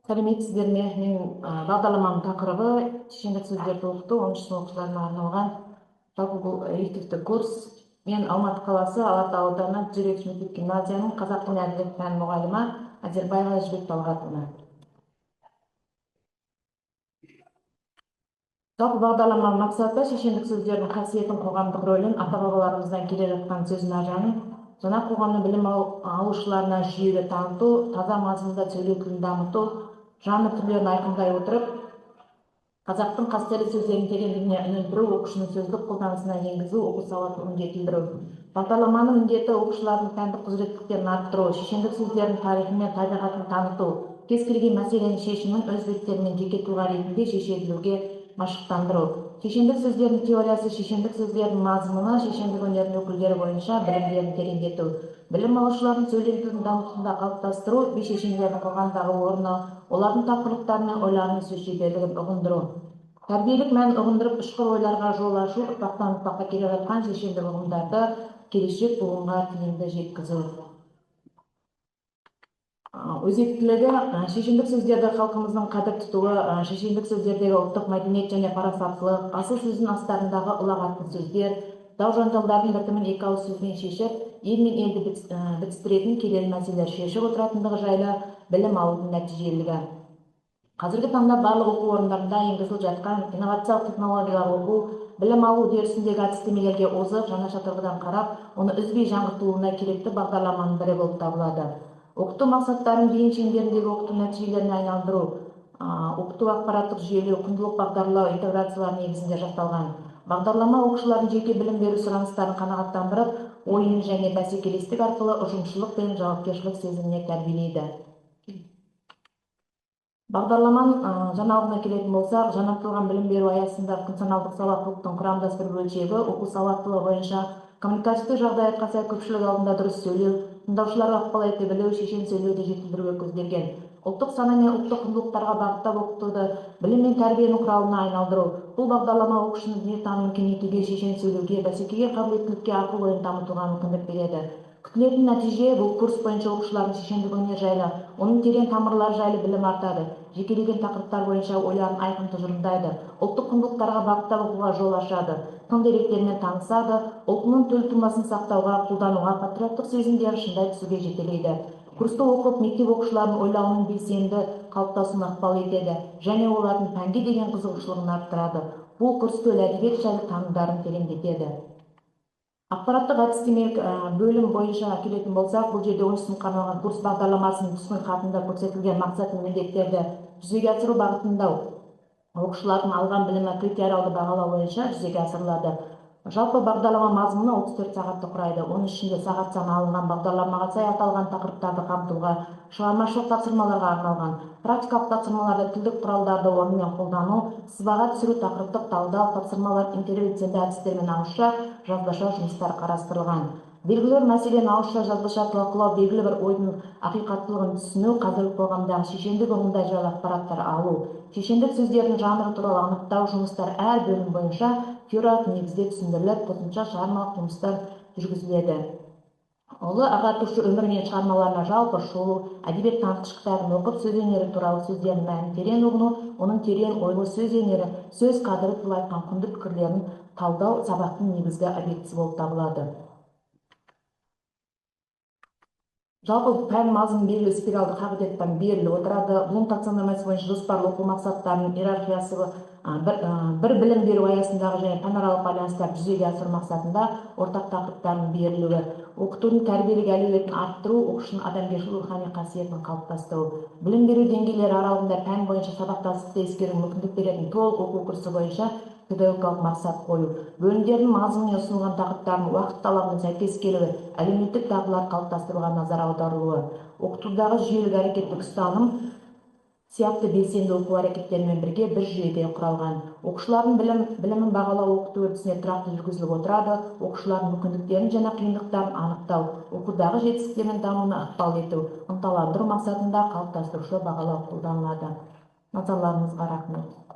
Сәлеметсіздер ме? Мен бағдарламаның тақырыбы шешендік сөздерді оқыту 10 сынып оқушыларына арналған жалпы бұл элективті курс. Мен Алматы қаласы Алатау ауданы Жүрек мектеп гимназияның қазақ тілі әдебиеті пәні мұғалімі Әзербаева Жібек Талғатовна. Жалпы бағдарламаның мақсаты шешендік сөздердің қасиетін, қоғамдық рөлін, ата-бабаларымыздан келе жатқан сөз маржанын жаңа қоғамның білім алушыларына жүйелі таныту, таза мазмұнда сөйлеу тілін дамыту, жанр түрлерін айқындай отырып, қазақтың қастерлі сөздерін тереңдігіне үңілдіру, оқушының сөздік қолданысына енгізу, оқу сауаттылығын жетілдіру. Бағдарламаның міндеті оқушылардың пәндік құзыреттіліктерін арттыру, шешендік сөздердің тарихы мен табиғатын таныту, кез келген мәселенің шешімін өз беттерімен жеке тұлға ретінде шеше білуге машықтандыру. Шешендік сөздердің теориясы, шешендік сөздердің мазмұны, шешендік өнерінің өкілдері бойынша білімдерін тереңдету. Білім алушылардың сөйлем тілін дамытуында қалыптастыру, шешендердің қоғамдағы орны, олардың тапқырлықтары мен ойларының сөз шеберлігін ұғындыру. Тәрбиелік мәнін ұғындырып, ұшқыр ойларға жол ашу, ұрпақтан ұрпаққа келе жатқан шешендік ұғымдарды келешек буынға тиімді жеткізу. Өзектілігі, шешендік сөздерді халқымыздың қадір тұтуы, шешендік сөздердегі ұлттық мәдениет және парасаттылық, асыл сөздің астарындағы ұлағатты сөздер, дау-жанжалдардың бітімін екі ауыз сөзбен шешіп, ел мен елді бітістіретін келелі мәселелер шешіп отыратындығы жайлы білім алудың нәтижелілігі. Қазіргі таңда барлық оқу орындарында енгізіліп жатқан инновациялық технологиялар оқу, білім алу үдерісіндегі әдістемелерге озық, жаңаша тұрғыдан қарап, оны үзбей жаңғыртылуына керекті бағдарламаның бірі болып табылады. Оқыту мақсаттарын бейін шеңберіндегі оқыту нәтижелеріне айналдыру, оқыту ақпараттық жүйелеу, құндылық бағдарлау, интеграциялар негізінде жасалған. Бағдарлама оқушылардың жеке білім беру сұраныстарын қанағаттандырып, ойын және бәсекелестік арқылы ұжымшылық пен жауапкершілік сезіміне тәрбиелейді. Бағдарламаның жаңалығына келетін болсақ, жаңартылған білім беру аясында функционалдық сауаттылықтың құрамдас бір бөлшегі оқу сауаттылығы бойынша коммуникативтік жағдаятқа сай көпшілік алдында дұрыс сөйлеу, тыңдаушыларға ықпал ете білу, шешен сөйлеуді жетілдіруге көзделген. Ұлттық сана мен ұлттық құндылықтарға бағыттап оқытуды білім мен тәрбиенің құралына айналдыру. Бұл бағдарлама оқушының дүниетанымын кеңейтуге, шешен сөйлеуге, бәсекеге қабілеттілікке, ақыл-ойын дамытуға мүмкіндік береді. Күтілетін нәтиже бұл курс бойынша оқушылардың шешендік өнер жайлы, оның терең тамырлары жайлы білім артады, жекелеген тақырыптар бойынша ойларын айқын тұжырымдайды, ұлттық құндылықтарға бағыттап оқуға жол ашады, тың деректермен танысады, ұлтының төлтумасын сақтауға, қолдануға, патриоттық сезімдерін шыңдай түсуге жетелейді. Курсты оқып, мектеп оқушыларының ойлауының белсенді қалыптасуына ықпал етеді және олардың пәнге деген қызығушылығын арттырады. Бұл курс төл әдебиет жайлы танымдарын тереңдетеді. Ақпараттық әдістемелік бөлім бойынша келетін болсақ, бұл жерде 10 сыныпқа арналған курс бағдарламасының түсінік хатында көрсетілген мақсат мен міндеттерді жүзеге асыру бағытында оқушылардың алған білімі критериалды бағалау бойынша жүзеге асырылады. Жалпы бағдарлама мазмұны 34 сағатты құрайды. Оның ішінде сағат саны алынған бағдарламаға сай аталған тақырыптарды қамтуға, шығармашылық тапсырмаларға арналған, практикалық тапсырмаларда тілдік құралдарды онымен қолдану, сызбаға түсіру, тақырыптық талдау, тапсырмалар интербелсенді әдістермен ауызша, жазбаша жұмыстар қарастырылған. Белгілі бір мәселені ауызша, жазбаша талқылау, белгілі бір ойдың ақиқаттылығын түсіну, қазіргі қоғамдағы шешендік ұғымдар жайлы ақпараттар алу, шешендік сөздердің жанры туралы анықтау жұмыстар әр бөлім бойынша теориялық негізде түсіндіріліп, қосымша шығармалық жұмыстар жүргізіледі. Ұлы ағартушы өмір мен шығармаларына жалпы шолу, әдебиет танытқыш кітабын оқып, сөз өнері туралы сөздердің мәнін терең ұғыну, оның терең ойлы сөз өнері, сөз қадірі туралы айтқан құнды пікірлерін талдау сабақтың негізгі объектісі болып табылады. Жалпы пән мазмұны белгілі спиралды қағидаттан беріліп отырады. Блум таксономиясы бойынша жоспарлы оқу мақсаттарының иерархиясы бір білім беру аясындағы және пәнаралық байланыстарды жүзеге асыру мақсатында ортақ тақырыптардың берілуі, оқытудың тәрбиелік әлеуетін арттыру, оқушының адамгершілік рухани қасиетін қалыптастыру, білім беру деңгейлері аралығында пән бойынша сабақтастықты ескеру мүмкіндік беретін толық оқу курсы бойынша педагогикалық мақсат қою, бөлімдердің мазмұнымен ұсынылған тақырыптардың уақыт талабына сәйкес келуі, әлеуметтік дағдылар қалыптастыруға назар аударылуы, оқытудағы жүйелік әрекеттік ұстаным сияқты белсенді оқу әрекеттерімен бірге бір жүйеде құралған. Оқушылардың білімін бағалау оқыту үрдісіне тұрақты жүргізіліп отырады, оқушылардың мүмкіндіктерін және қиындықтарын анықтау, оқудағы жетістіктер мен дамуына ықпал ету, ынталандыру мақсатында қалыптастырушы бағалау қолданылады. Назарларыңызға рахмет.